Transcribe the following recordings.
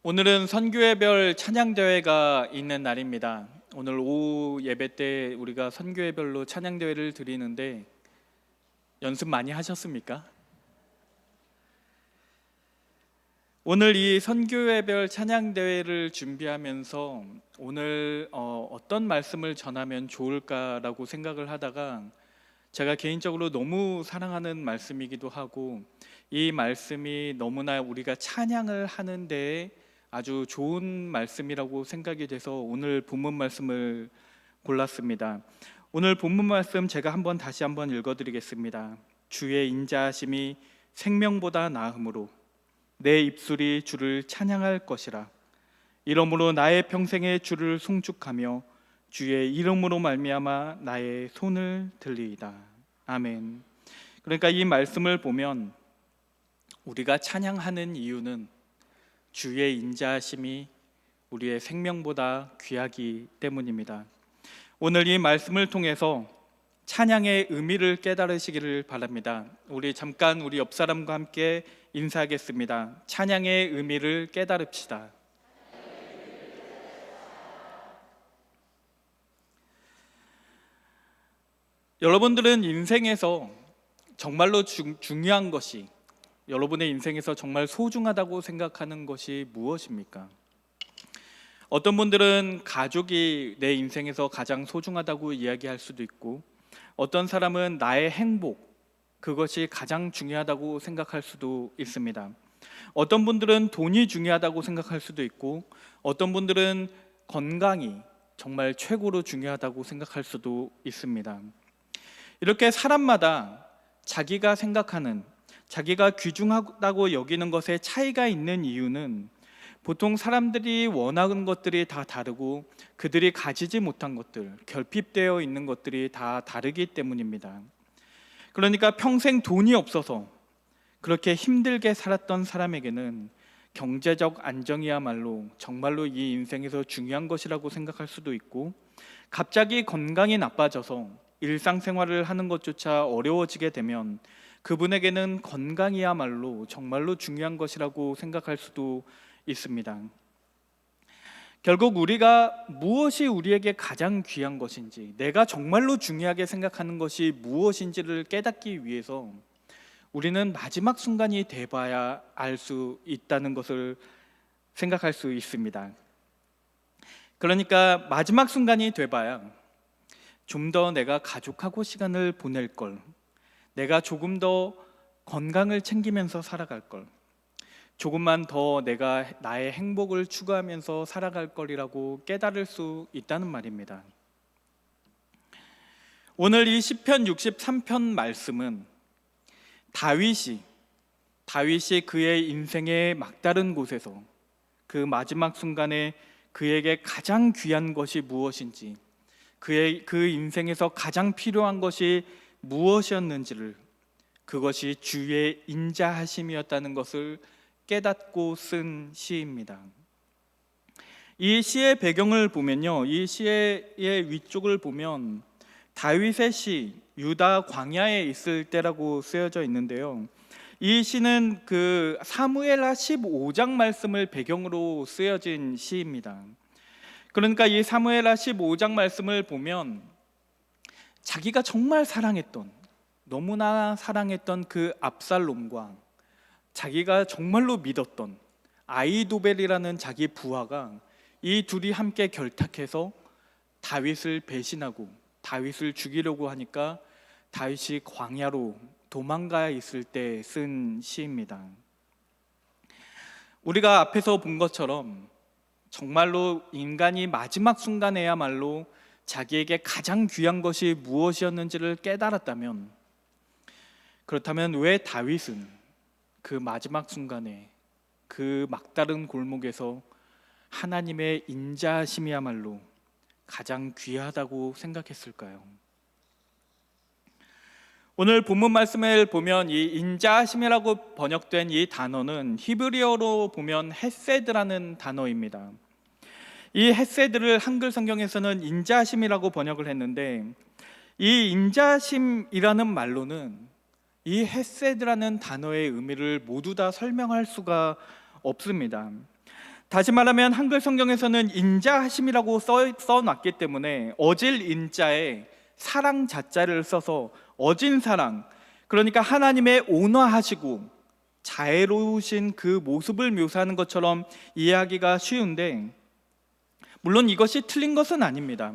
오늘은 선교회별 찬양대회가 있는 날입니다. 오늘 오후 예배 때 우리가 선교회별로 찬양대회를 드리는데 연습 많이 하셨습니까? 오늘 이 선교회별 찬양대회를 준비하면서 오늘 어떤 말씀을 전하면 좋을까라고 생각을 하다가 제가 개인적으로 너무 사랑하는 말씀이기도 하고 이 말씀이 너무나 우리가 찬양을 하는 데에 아주 좋은 말씀이라고 생각이 돼서 오늘 본문 말씀을 골랐습니다. 오늘 본문 말씀 제가 다시 한번 읽어드리겠습니다. 주의 인자하심이 생명보다 나음으로 내 입술이 주를 찬양할 것이라. 이러므로 나의 평생에 주를 송축하며 주의 이름으로 말미암아 나의 손을 들리이다. 아멘. 그러니까 이 말씀을 보면 우리가 찬양하는 이유는 주의 인자하심이 우리의 생명보다 귀하기 때문입니다. 오늘 이 말씀을 통해서 찬양의 의미를 깨달으시기를 바랍니다. 우리 잠깐 우리 옆 사람과 함께 인사하겠습니다. 찬양의 의미를 깨달읍시다. 여러분들은 인생에서 정말로 중요한 것이, 여러분의 인생에서 정말 소중하다고 생각하는 것이 무엇입니까? 어떤 분들은 가족이 내 인생에서 가장 소중하다고 이야기할 수도 있고, 어떤 사람은 나의 행복, 그것이 가장 중요하다고 생각할 수도 있습니다. 어떤 분들은 돈이 중요하다고 생각할 수도 있고, 어떤 분들은 건강이 정말 최고로 중요하다고 생각할 수도 있습니다. 이렇게 사람마다 자기가 생각하는, 자기가 귀중하다고 여기는 것에 차이가 있는 이유는 보통 사람들이 원하는 것들이 다 다르고 그들이 가지지 못한 것들, 결핍되어 있는 것들이 다 다르기 때문입니다. 그러니까 평생 돈이 없어서 그렇게 힘들게 살았던 사람에게는 경제적 안정이야말로 정말로 이 인생에서 중요한 것이라고 생각할 수도 있고, 갑자기 건강이 나빠져서 일상생활을 하는 것조차 어려워지게 되면 그분에게는 건강이야말로 정말로 중요한 것이라고 생각할 수도 있습니다. 결국 우리가 무엇이 우리에게 가장 귀한 것인지, 내가 정말로 중요하게 생각하는 것이 무엇인지를 깨닫기 위해서 우리는 마지막 순간이 돼봐야 알 수 있다는 것을 생각할 수 있습니다. 그러니까 마지막 순간이 돼봐야 좀 더 내가 가족하고 시간을 보낼 걸, 내가 조금 더 건강을 챙기면서 살아갈 걸, 조금만 더 내가 나의 행복을 추구하면서 살아갈 거리라고 깨달을 수 있다는 말입니다. 오늘 이 시편 63편 말씀은 다윗이 그의 인생의 막다른 곳에서 그 마지막 순간에 그에게 가장 귀한 것이 무엇인지, 그 인생에서 가장 필요한 것이 무엇이었는지를, 그것이 주의 인자하심이었다는 것을 깨닫고 쓴 시입니다. 이 시의 배경을 보면요, 이 시의 위쪽을 보면 다윗의 시, 유다 광야에 있을 때라고 쓰여져 있는데요, 이 시는 그 사무엘하 15장 말씀을 배경으로 쓰여진 시입니다. 그러니까 이 사무엘하 15장 말씀을 보면 자기가 정말 사랑했던, 너무나 사랑했던 그 압살롬과 자기가 정말로 믿었던 아히도벨이라는 자기 부하가 이 둘이 함께 결탁해서 다윗을 배신하고 다윗을 죽이려고 하니까 다윗이 광야로 도망가 있을 때 쓴 시입니다. 우리가 앞에서 본 것처럼 정말로 인간이 마지막 순간에야말로 자기에게 가장 귀한 것이 무엇이었는지를 깨달았다면, 그렇다면 왜 다윗은 그 마지막 순간에 그 막다른 골목에서 하나님의 인자하심이야말로 가장 귀하다고 생각했을까요? 오늘 본문 말씀을 보면 이 인자하심이라고 번역된 이 단어는 히브리어로 보면 헤세드라는 단어입니다. 이 헤세드를 한글 성경에서는 인자하심이라고 번역을 했는데, 이 인자하심이라는 말로는 이 헤세드라는 단어의 의미를 모두 다 설명할 수가 없습니다. 다시 말하면 한글 성경에서는 인자하심이라고 써놨기 때문에 어질 인자에 사랑 자자를 써서 어진 사랑, 그러니까 하나님의 온화하시고 자애로우신 그 모습을 묘사하는 것처럼 이해하기가 쉬운데, 물론 이것이 틀린 것은 아닙니다.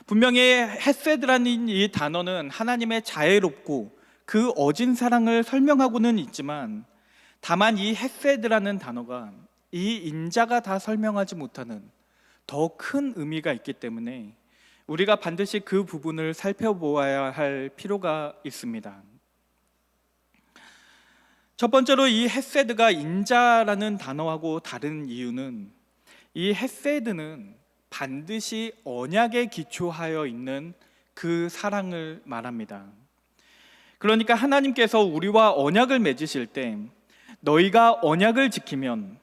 분명히 헤세드라는 이 단어는 하나님의 자애롭고 그 어진 사랑을 설명하고는 있지만, 다만 이 헤세드라는 단어가 이 인자가 다 설명하지 못하는 더 큰 의미가 있기 때문에 우리가 반드시 그 부분을 살펴보아야 할 필요가 있습니다. 첫 번째로 이 헤세드가 인자라는 단어하고 다른 이유는, 이 헤세드는 반드시 언약에 기초하여 있는 그 사랑을 말합니다. 그러니까 하나님께서 우리와 언약을 맺으실 때 너희가 언약을 지키면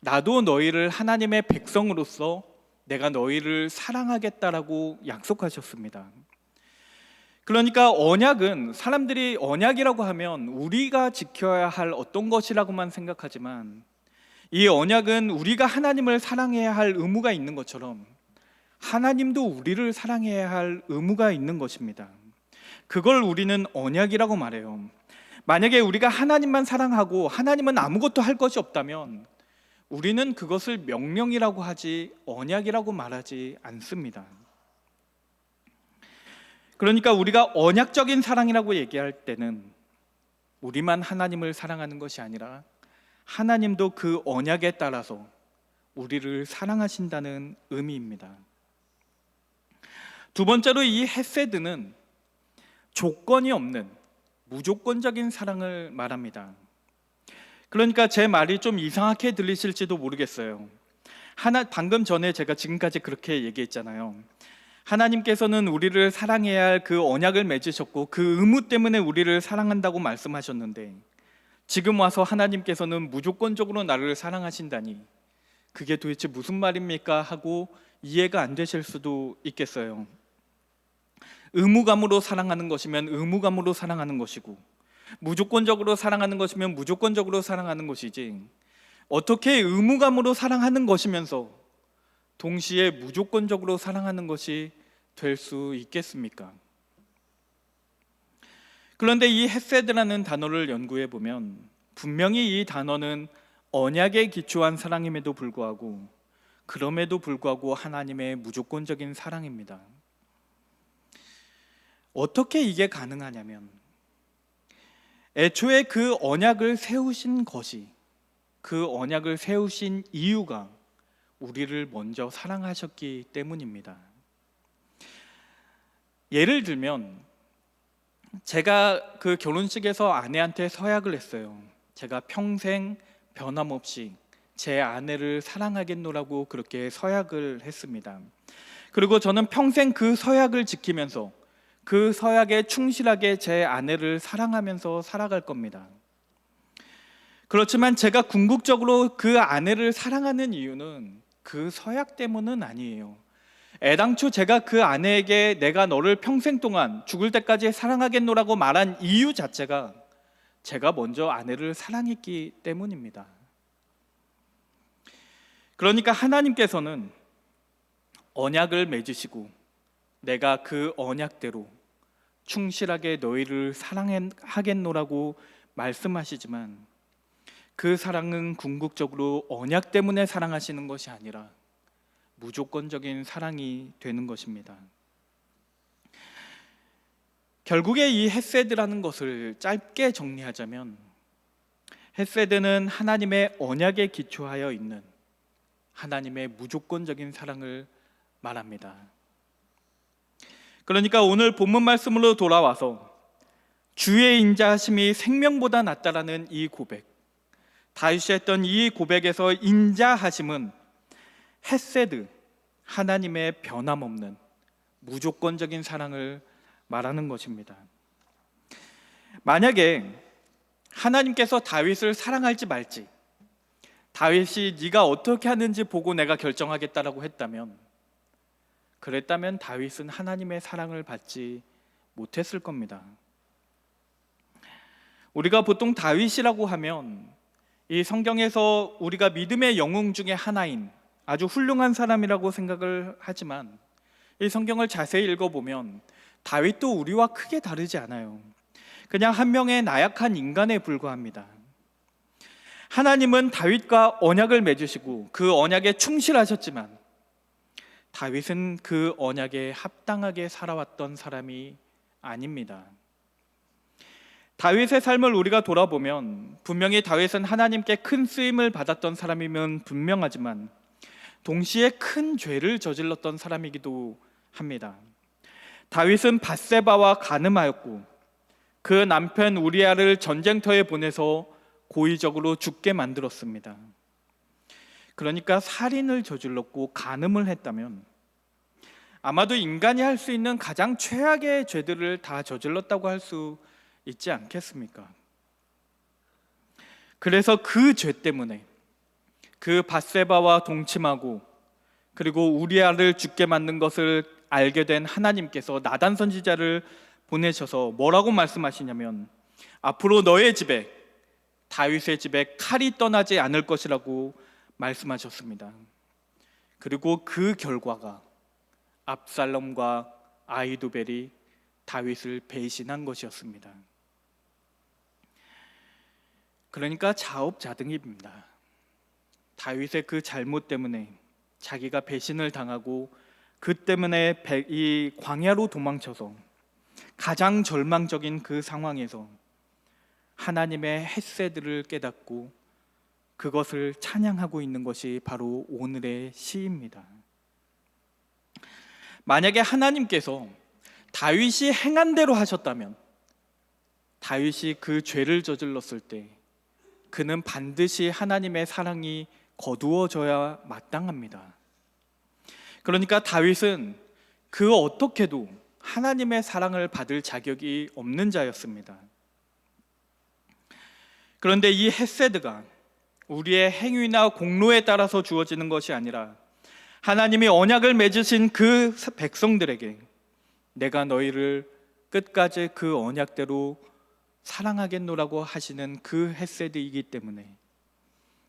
나도 너희를 하나님의 백성으로서 내가 너희를 사랑하겠다라고 약속하셨습니다. 그러니까 언약은, 사람들이 언약이라고 하면 우리가 지켜야 할 어떤 것이라고만 생각하지만, 이 언약은 우리가 하나님을 사랑해야 할 의무가 있는 것처럼 하나님도 우리를 사랑해야 할 의무가 있는 것입니다. 그걸 우리는 언약이라고 말해요. 만약에 우리가 하나님만 사랑하고 하나님은 아무것도 할 것이 없다면 우리는 그것을 명령이라고 하지 언약이라고 말하지 않습니다. 그러니까 우리가 언약적인 사랑이라고 얘기할 때는 우리만 하나님을 사랑하는 것이 아니라 하나님도 그 언약에 따라서 우리를 사랑하신다는 의미입니다. 두 번째로 이 헤세드는 조건이 없는 무조건적인 사랑을 말합니다. 그러니까 제 말이 좀 이상하게 들리실지도 모르겠어요. 방금 전에 제가 지금까지 그렇게 얘기했잖아요. 하나님께서는 우리를 사랑해야 할 그 언약을 맺으셨고 그 의무 때문에 우리를 사랑한다고 말씀하셨는데, 지금 와서 하나님께서는 무조건적으로 나를 사랑하신다니 그게 도대체 무슨 말입니까? 하고 이해가 안 되실 수도 있겠어요. 의무감으로 사랑하는 것이면 의무감으로 사랑하는 것이고, 무조건적으로 사랑하는 것이면 무조건적으로 사랑하는 것이지, 어떻게 의무감으로 사랑하는 것이면서 동시에 무조건적으로 사랑하는 것이 될 수 있겠습니까? 그런데 이 헤세드라는 단어를 연구해 보면 분명히 이 단어는 언약에 기초한 사랑임에도 불구하고, 그럼에도 불구하고 하나님의 무조건적인 사랑입니다. 어떻게 이게 가능하냐면, 애초에 그 언약을 세우신 것이, 그 언약을 세우신 이유가 우리를 먼저 사랑하셨기 때문입니다. 예를 들면 제가 그 결혼식에서 아내한테 서약을 했어요. 제가 평생 변함없이 제 아내를 사랑하겠노라고 그렇게 서약을 했습니다. 그리고 저는 평생 그 서약을 지키면서 그 서약에 충실하게 제 아내를 사랑하면서 살아갈 겁니다. 그렇지만 제가 궁극적으로 그 아내를 사랑하는 이유는 그 서약 때문은 아니에요. 애당초 제가 그 아내에게 내가 너를 평생 동안 죽을 때까지 사랑하겠노라고 말한 이유 자체가 제가 먼저 아내를 사랑했기 때문입니다. 그러니까 하나님께서는 언약을 맺으시고 내가 그 언약대로 충실하게 너희를 사랑하겠노라고 말씀하시지만, 그 사랑은 궁극적으로 언약 때문에 사랑하시는 것이 아니라 무조건적인 사랑이 되는 것입니다. 결국에 이 헤세드라는 것을 짧게 정리하자면, 헤세드는 하나님의 언약에 기초하여 있는 하나님의 무조건적인 사랑을 말합니다. 그러니까 오늘 본문 말씀으로 돌아와서 주의 인자하심이 생명보다 낫다라는 이 고백, 다윗이 했던 이 고백에서 인자하심은 헤세드, 하나님의 변함없는 무조건적인 사랑을 말하는 것입니다. 만약에 하나님께서 다윗을 사랑할지 말지, 다윗이 네가 어떻게 하는지 보고 내가 결정하겠다라고 했다면, 그랬다면 다윗은 하나님의 사랑을 받지 못했을 겁니다. 우리가 보통 다윗이라고 하면 이 성경에서 우리가 믿음의 영웅 중에 하나인 아주 훌륭한 사람이라고 생각을 하지만 이 성경을 자세히 읽어보면 다윗도 우리와 크게 다르지 않아요. 그냥 한 명의 나약한 인간에 불과합니다. 하나님은 다윗과 언약을 맺으시고 그 언약에 충실하셨지만 다윗은 그 언약에 합당하게 살아왔던 사람이 아닙니다. 다윗의 삶을 우리가 돌아보면 분명히 다윗은 하나님께 큰 쓰임을 받았던 사람이면 분명하지만 동시에 큰 죄를 저질렀던 사람이기도 합니다. 다윗은 밧세바와 간음하였고 그 남편 우리아를 전쟁터에 보내서 고의적으로 죽게 만들었습니다. 그러니까 살인을 저질렀고 간음을 했다면 아마도 인간이 할 수 있는 가장 최악의 죄들을 다 저질렀다고 할 수 있지 않겠습니까? 그래서 그 죄 때문에 그 밧세바와 동침하고 그리고 우리아를 죽게 만든 것을 알게 된 하나님께서 나단 선지자를 보내셔서 뭐라고 말씀하시냐면 앞으로 너의 집에 다윗의 집에 칼이 떠나지 않을 것이라고 말씀하셨습니다. 그리고 그 결과가 압살롬과 아히도벨이 다윗을 배신한 것이었습니다. 그러니까 자업자득입니다. 다윗의 그 잘못 때문에 자기가 배신을 당하고 그 때문에 이 광야로 도망쳐서 가장 절망적인 그 상황에서 하나님의 헷세드를 깨닫고 그것을 찬양하고 있는 것이 바로 오늘의 시입니다. 만약에 하나님께서 다윗이 행한 대로 하셨다면 다윗이 그 죄를 저질렀을 때 그는 반드시 하나님의 사랑이 거두어져야 마땅합니다. 그러니까 다윗은 그 어떻게도 하나님의 사랑을 받을 자격이 없는 자였습니다. 그런데 이 헷세드가 우리의 행위나 공로에 따라서 주어지는 것이 아니라 하나님이 언약을 맺으신 그 백성들에게 내가 너희를 끝까지 그 언약대로 사랑하겠노라고 하시는 그 헷세드이기 때문에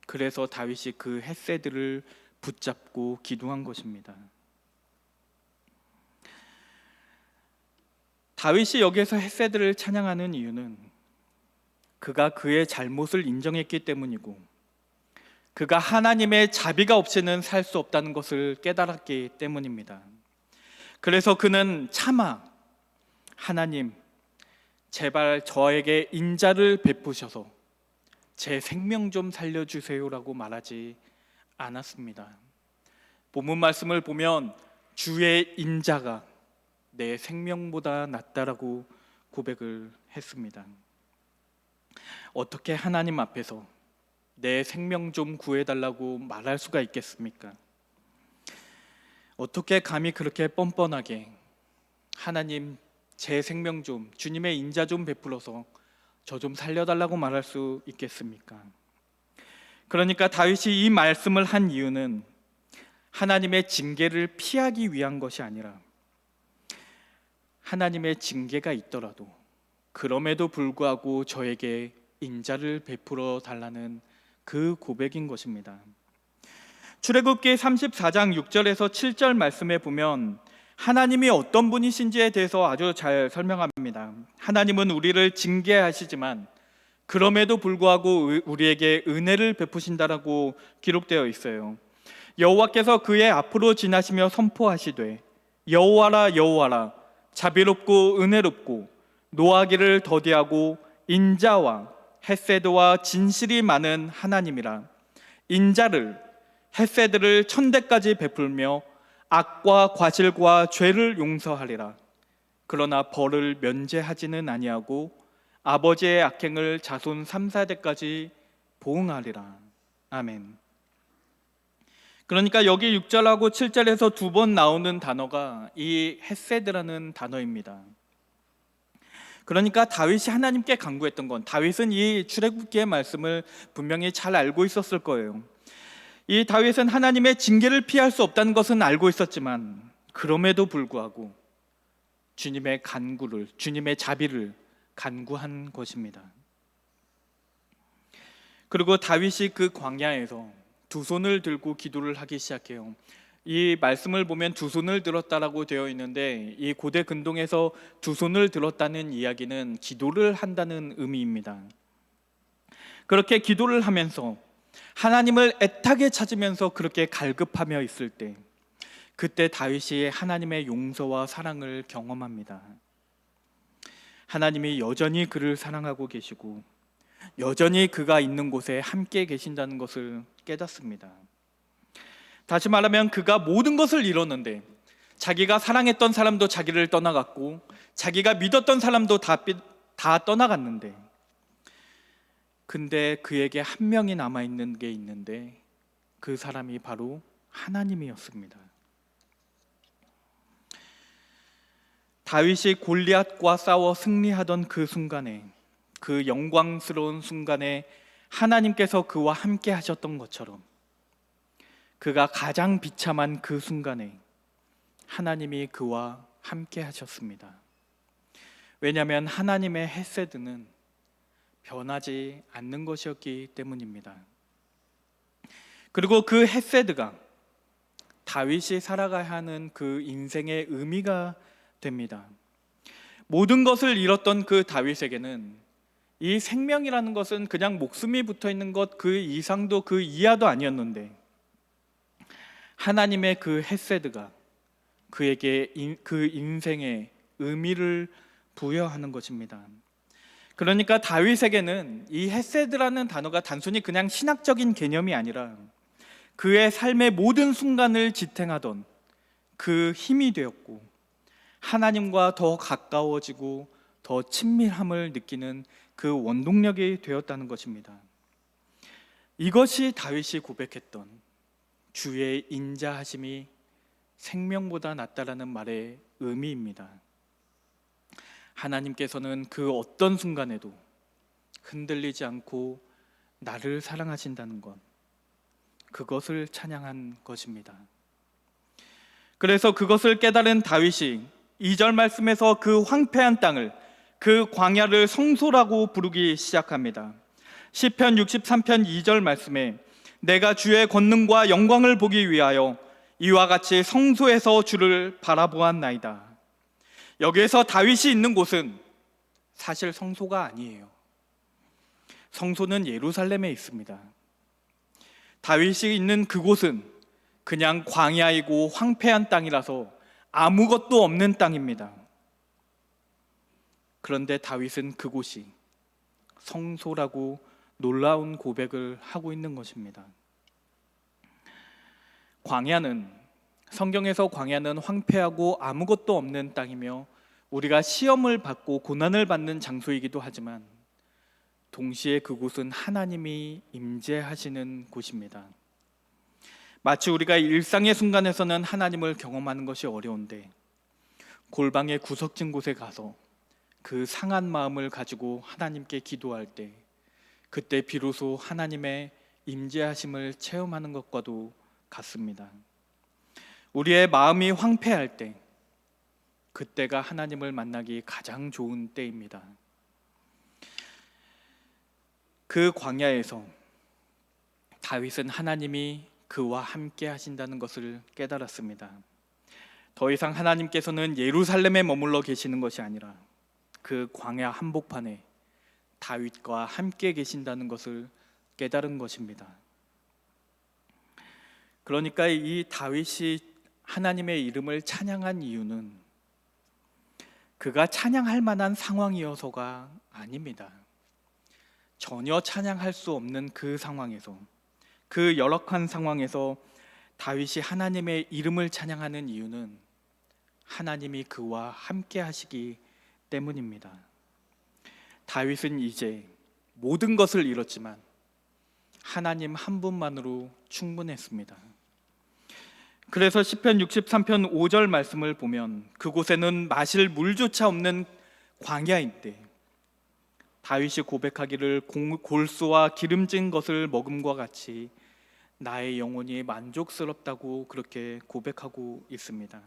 그래서 다윗이 그 헷세드를 붙잡고 기도한 것입니다. 다윗이 여기에서 헷세드를 찬양하는 이유는 그가 그의 잘못을 인정했기 때문이고 그가 하나님의 자비가 없이는 살 수 없다는 것을 깨달았기 때문입니다. 그래서 그는 차마 하나님 제발 저에게 인자를 베푸셔서 제 생명 좀 살려주세요라고 말하지 않았습니다. 본문 말씀을 보면 주의 인자가 내 생명보다 낫다라고 고백을 했습니다. 어떻게 하나님 앞에서 내 생명 좀 구해달라고 말할 수가 있겠습니까? 어떻게 감히 그렇게 뻔뻔하게 하나님 제 생명 좀 주님의 인자 좀 베풀어서 저 좀 살려달라고 말할 수 있겠습니까? 그러니까 다윗이 이 말씀을 한 이유는 하나님의 징계를 피하기 위한 것이 아니라 하나님의 징계가 있더라도 그럼에도 불구하고 저에게 인자를 베풀어 달라는 그 고백인 것입니다. 출애굽기 34장 6절에서 7절 말씀에 보면 하나님이 어떤 분이신지에 대해서 아주 잘 설명합니다. 하나님은 우리를 징계하시지만 그럼에도 불구하고 우리에게 은혜를 베푸신다라고 기록되어 있어요. 여호와께서 그의 앞으로 지나시며 선포하시되 여호와라 여호와라 자비롭고 은혜롭고 노하기를 더디하고 인자와 헷세드와 진실이 많은 하나님이라. 인자를 헷세드를 천대까지 베풀며 악과 과실과 죄를 용서하리라. 그러나 벌을 면제하지는 아니하고 아버지의 악행을 자손 3, 4대까지 보응하리라. 아멘. 그러니까 여기 6절하고 7절에서 두 번 나오는 단어가 이 헷세드라는 단어입니다. 그러니까 다윗이 하나님께 간구했던 건, 다윗은 이 출애굽기의 말씀을 분명히 잘 알고 있었을 거예요. 이 다윗은 하나님의 징계를 피할 수 없다는 것은 알고 있었지만 그럼에도 불구하고 주님의 간구를, 주님의 자비를 간구한 것입니다. 그리고 다윗이 그 광야에서 두 손을 들고 기도를 하기 시작해요. 이 말씀을 보면 두 손을 들었다라고 되어 있는데, 이 고대 근동에서 두 손을 들었다는 이야기는 기도를 한다는 의미입니다. 그렇게 기도를 하면서 하나님을 애타게 찾으면서 그렇게 갈급하며 있을 때, 그때 다윗이 하나님의 용서와 사랑을 경험합니다. 하나님이 여전히 그를 사랑하고 계시고 여전히 그가 있는 곳에 함께 계신다는 것을 깨닫습니다. 다시 말하면 그가 모든 것을 잃었는데, 자기가 사랑했던 사람도 자기를 떠나갔고 자기가 믿었던 사람도 다 떠나갔는데, 근데 그에게 한 명이 남아있는 게 있는데, 그 사람이 바로 하나님이었습니다. 다윗이 골리앗과 싸워 승리하던 그 순간에, 그 영광스러운 순간에 하나님께서 그와 함께 하셨던 것처럼, 그가 가장 비참한 그 순간에 하나님이 그와 함께 하셨습니다. 왜냐하면 하나님의 헤세드는 변하지 않는 것이었기 때문입니다. 그리고 그 헤세드가 다윗이 살아가야 하는 그 인생의 의미가 됩니다. 모든 것을 잃었던 그 다윗에게는 이 생명이라는 것은 그냥 목숨이 붙어 있는 것 그 이상도 그 이하도 아니었는데, 하나님의 그 헤세드가 그에게 그 인생의 의미를 부여하는 것입니다. 그러니까 다윗에게는 이 헤세드라는 단어가 단순히 그냥 신학적인 개념이 아니라 그의 삶의 모든 순간을 지탱하던 그 힘이 되었고, 하나님과 더 가까워지고 더 친밀함을 느끼는 그 원동력이 되었다는 것입니다. 이것이 다윗이 고백했던 주의 인자하심이 생명보다 낫다라는 말의 의미입니다. 하나님께서는 그 어떤 순간에도 흔들리지 않고 나를 사랑하신다는 것, 그것을 찬양한 것입니다. 그래서 그것을 깨달은 다윗이 2절 말씀에서 그 황폐한 땅을, 그 광야를 성소라고 부르기 시작합니다. 시편 63편 2절 말씀에 내가 주의 권능과 영광을 보기 위하여 이와 같이 성소에서 주를 바라보았나이다. 여기에서 다윗이 있는 곳은 사실 성소가 아니에요. 성소는 예루살렘에 있습니다. 다윗이 있는 그곳은 그냥 광야이고 황폐한 땅이라서 아무것도 없는 땅입니다. 그런데 다윗은 그곳이 성소라고 놀라운 고백을 하고 있는 것입니다. 광야는, 성경에서 광야는 황폐하고 아무것도 없는 땅이며 우리가 시험을 받고 고난을 받는 장소이기도 하지만, 동시에 그곳은 하나님이 임재하시는 곳입니다. 마치 우리가 일상의 순간에서는 하나님을 경험하는 것이 어려운데, 골방의 구석진 곳에 가서 그 상한 마음을 가지고 하나님께 기도할 때, 그때 비로소 하나님의 임재하심을 체험하는 것과도 같습니다. 우리의 마음이 황폐할 때, 그때가 하나님을 만나기 가장 좋은 때입니다. 그 광야에서 다윗은 하나님이 그와 함께 하신다는 것을 깨달았습니다. 더 이상 하나님께서는 예루살렘에 머물러 계시는 것이 아니라 그 광야 한복판에 다윗과 함께 계신다는 것을 깨달은 것입니다. 그러니까 이 다윗이 하나님의 이름을 찬양한 이유는 그가 찬양할 만한 상황이어서가 아닙니다. 전혀 찬양할 수 없는 그 상황에서, 그 열악한 상황에서 다윗이 하나님의 이름을 찬양하는 이유는 하나님이 그와 함께 하시기 때문입니다. 다윗은 이제 모든 것을 잃었지만 하나님 한 분만으로 충분했습니다. 그래서 시편 63편 5절 말씀을 보면 그곳에는 마실 물조차 없는 광야인데 다윗이 고백하기를 골수와 기름진 것을 먹음과 같이 나의 영혼이 만족스럽다고 그렇게 고백하고 있습니다.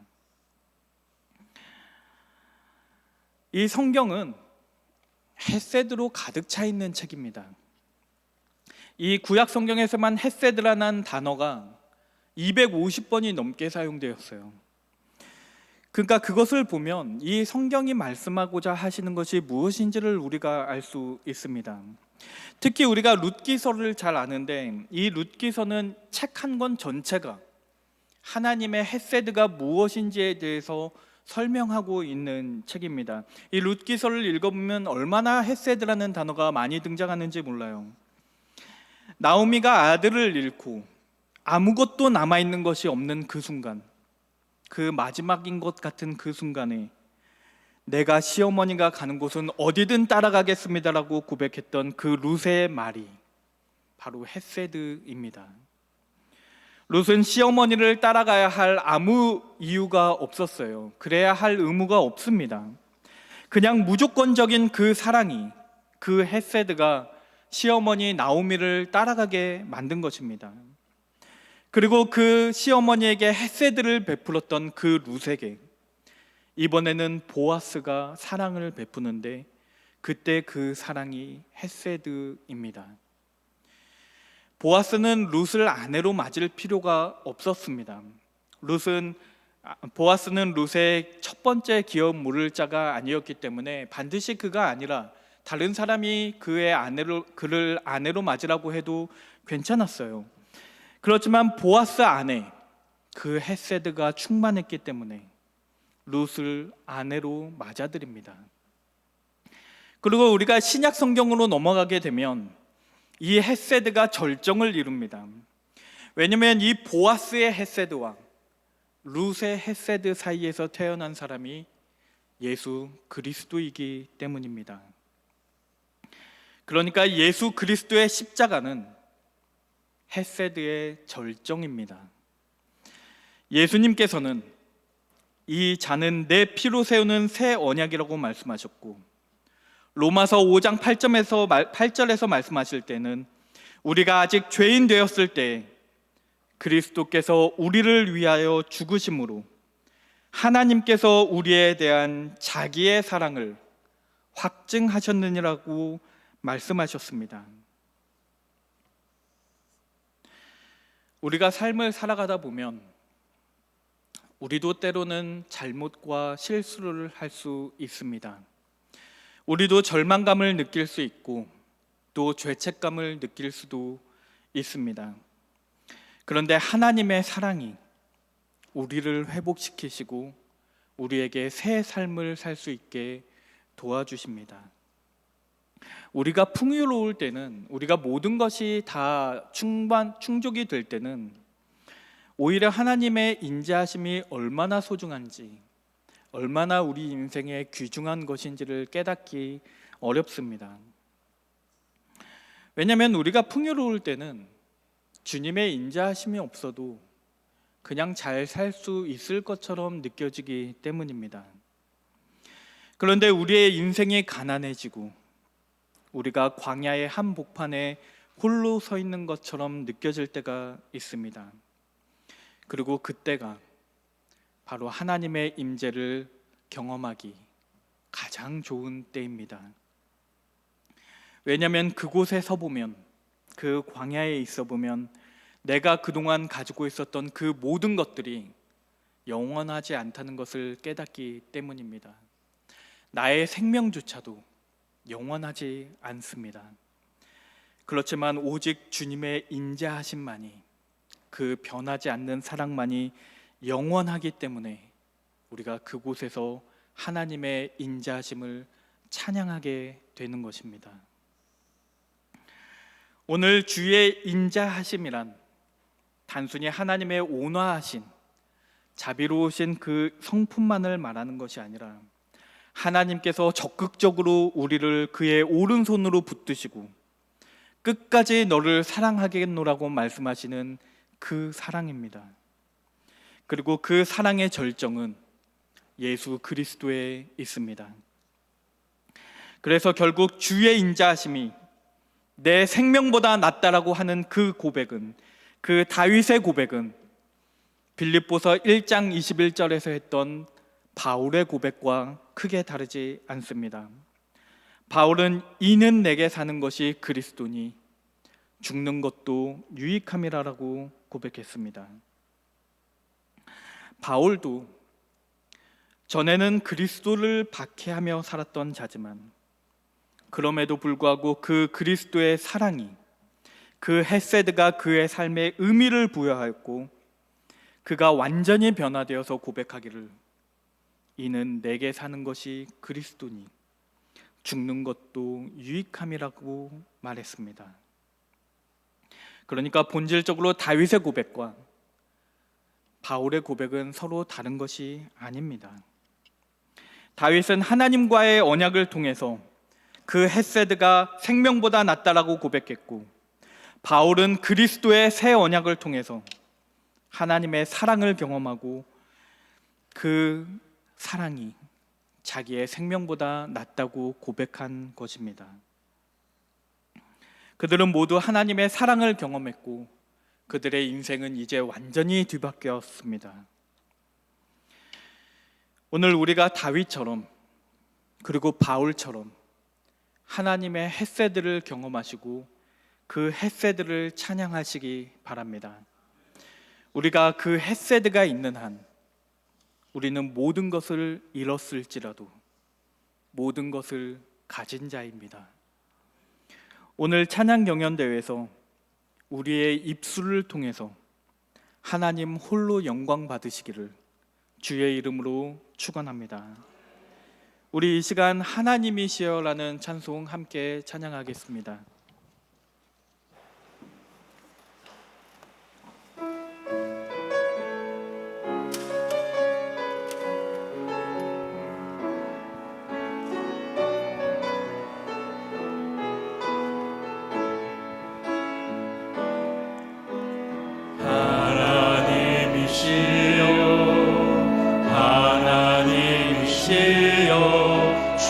이 성경은 헤세드로 가득 차 있는 책입니다. 이 구약 성경에서만 헤세드라는 단어가 250번이 넘게 사용되었어요. 그러니까 그것을 보면 이 성경이 말씀하고자 하시는 것이 무엇인지를 우리가 알 수 있습니다. 특히 우리가 룻기서를 잘 아는데 이 룻기서는 책 한 권 전체가 하나님의 헤세드가 무엇인지에 대해서 설명하고 있는 책입니다. 이 룻기서를 읽어보면 얼마나 헤세드라는 단어가 많이 등장하는지 몰라요. 나오미가 아들을 잃고 아무것도 남아있는 것이 없는 그 순간, 그 마지막인 것 같은 그 순간에 내가 시어머니가 가는 곳은 어디든 따라가겠습니다라고 고백했던 그 룻의 말이 바로 헤세드입니다. 룻은 시어머니를 따라가야 할 아무 이유가 없었어요. 그래야 할 의무가 없습니다. 그냥 무조건적인 그 사랑이, 그 헤세드가 시어머니 나오미를 따라가게 만든 것입니다. 그리고 그 시어머니에게 헤세드를 베풀었던 그 룻에게 이번에는 보아스가 사랑을 베푸는데 그때 그 사랑이 헤세드입니다. 보아스는 룻을 아내로 맞을 필요가 없었습니다. 보아스는 룻의 첫 번째 기업 물을 자가 아니었기 때문에 반드시 그가 아니라 다른 사람이 그를 아내로 맞으라고 해도 괜찮았어요. 그렇지만 보아스 안에 그 헤세드가 충만했기 때문에 룻을 아내로 맞아들입니다. 그리고 우리가 신약 성경으로 넘어가게 되면 이 헤세드가 절정을 이룹니다. 왜냐하면 이 보아스의 헤세드와 룻의 헤세드 사이에서 태어난 사람이 예수 그리스도이기 때문입니다. 그러니까 예수 그리스도의 십자가는 헤세드의 절정입니다. 예수님께서는 이 잔은 내 피로 세우는 새 언약이라고 말씀하셨고, 로마서 5장 8절에서 말씀하실 때는 우리가 아직 죄인 되었을 때 그리스도께서 우리를 위하여 죽으심으로 하나님께서 우리에 대한 자기의 사랑을 확증하셨느니라고 말씀하셨습니다. 우리가 삶을 살아가다 보면 우리도 때로는 잘못과 실수를 할 수 있습니다. 우리도 절망감을 느낄 수 있고 또 죄책감을 느낄 수도 있습니다. 그런데 하나님의 사랑이 우리를 회복시키시고 우리에게 새 삶을 살 수 있게 도와주십니다. 우리가 풍요로울 때는, 우리가 모든 것이 다 충족이 될 때는 오히려 하나님의 인자하심이 얼마나 소중한지, 얼마나 우리 인생에 귀중한 것인지를 깨닫기 어렵습니다. 왜냐하면 우리가 풍요로울 때는 주님의 인자하심이 없어도 그냥 잘 살 수 있을 것처럼 느껴지기 때문입니다. 그런데 우리의 인생이 가난해지고 우리가 광야의 한복판에 홀로 서 있는 것처럼 느껴질 때가 있습니다. 그리고 그때가 바로 하나님의 임재를 경험하기 가장 좋은 때입니다. 왜냐하면 그곳에 서 보면, 그 광야에 있어 보면 내가 그동안 가지고 있었던 그 모든 것들이 영원하지 않다는 것을 깨닫기 때문입니다. 나의 생명조차도 영원하지 않습니다. 그렇지만 오직 주님의 인자하심만이, 그 변하지 않는 사랑만이 영원하기 때문에 우리가 그곳에서 하나님의 인자하심을 찬양하게 되는 것입니다. 오늘 주의 인자하심이란 단순히 하나님의 온화하신, 자비로우신 그 성품만을 말하는 것이 아니라 하나님께서 적극적으로 우리를 그의 오른손으로 붙드시고 끝까지 너를 사랑하겠노라고 말씀하시는 그 사랑입니다. 그리고 그 사랑의 절정은 예수 그리스도에 있습니다. 그래서 결국 주의 인자하심이 내 생명보다 낫다라고 하는 그 고백은, 그 다윗의 고백은 빌립보서 1장 21절에서 했던 바울의 고백과 크게 다르지 않습니다. 바울은 이는 내게 사는 것이 그리스도니 죽는 것도 유익함이라고 고백했습니다. 바울도 전에는 그리스도를 박해하며 살았던 자지만 그럼에도 불구하고 그 그리스도의 사랑이, 그 헤세드가 그의 삶에 의미를 부여하였고 그가 완전히 변화되어서 고백하기를 이는 내게 사는 것이 그리스도니 죽는 것도 유익함이라고 말했습니다. 그러니까 본질적으로 다윗의 고백과 바울의 고백은 서로 다른 것이 아닙니다. 다윗은 하나님과의 언약을 통해서 그 헤세드가 생명보다 낫다라고 고백했고, 바울은 그리스도의 새 언약을 통해서 하나님의 사랑을 경험하고 그 사랑이 자기의 생명보다 낫다고 고백한 것입니다. 그들은 모두 하나님의 사랑을 경험했고 그들의 인생은 이제 완전히 뒤바뀌었습니다. 오늘 우리가 다윗처럼 그리고 바울처럼 하나님의 헤세드를 경험하시고 그 헤세드를 찬양하시기 바랍니다. 우리가 그 헤세드가 있는 한 우리는 모든 것을 잃었을지라도 모든 것을 가진 자입니다. 오늘 찬양 경연대회에서 우리의 입술을 통해서 하나님 홀로 영광 받으시기를 주의 이름으로 축원합니다. 우리 이 시간 하나님이시여라는 찬송 함께 찬양하겠습니다.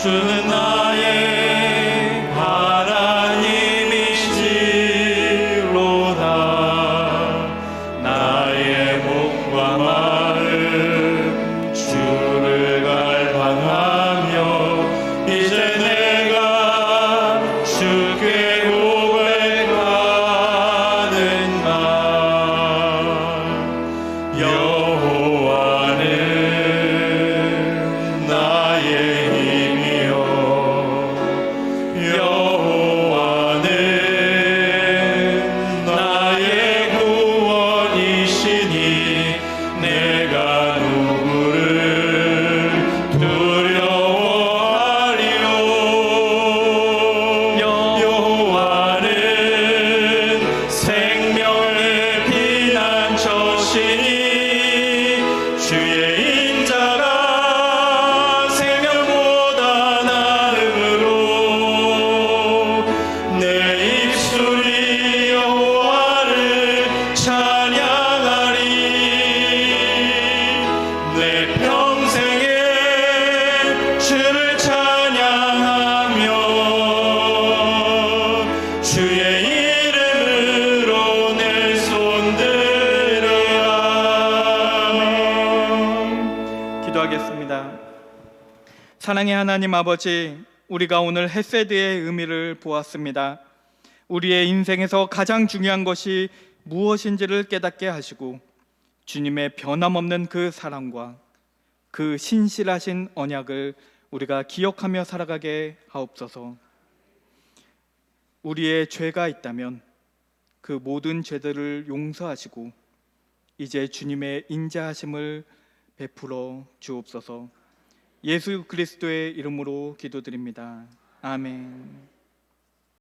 주는 나의 하나님이시로다. 나의 몸과 마음 주를 갈망하며 이제 내가 주께 고백하는가. 여호와는 나의 사랑의 하나님 아버지, 우리가 오늘 헤세드의 의미를 보았습니다. 우리의 인생에서 가장 중요한 것이 무엇인지를 깨닫게 하시고 주님의 변함없는 그 사랑과 그 신실하신 언약을 우리가 기억하며 살아가게 하옵소서. 우리의 죄가 있다면 그 모든 죄들을 용서하시고 이제 주님의 인자하심을 베풀어 주옵소서. 예수 그리스도의 이름으로 기도드립니다. 아멘.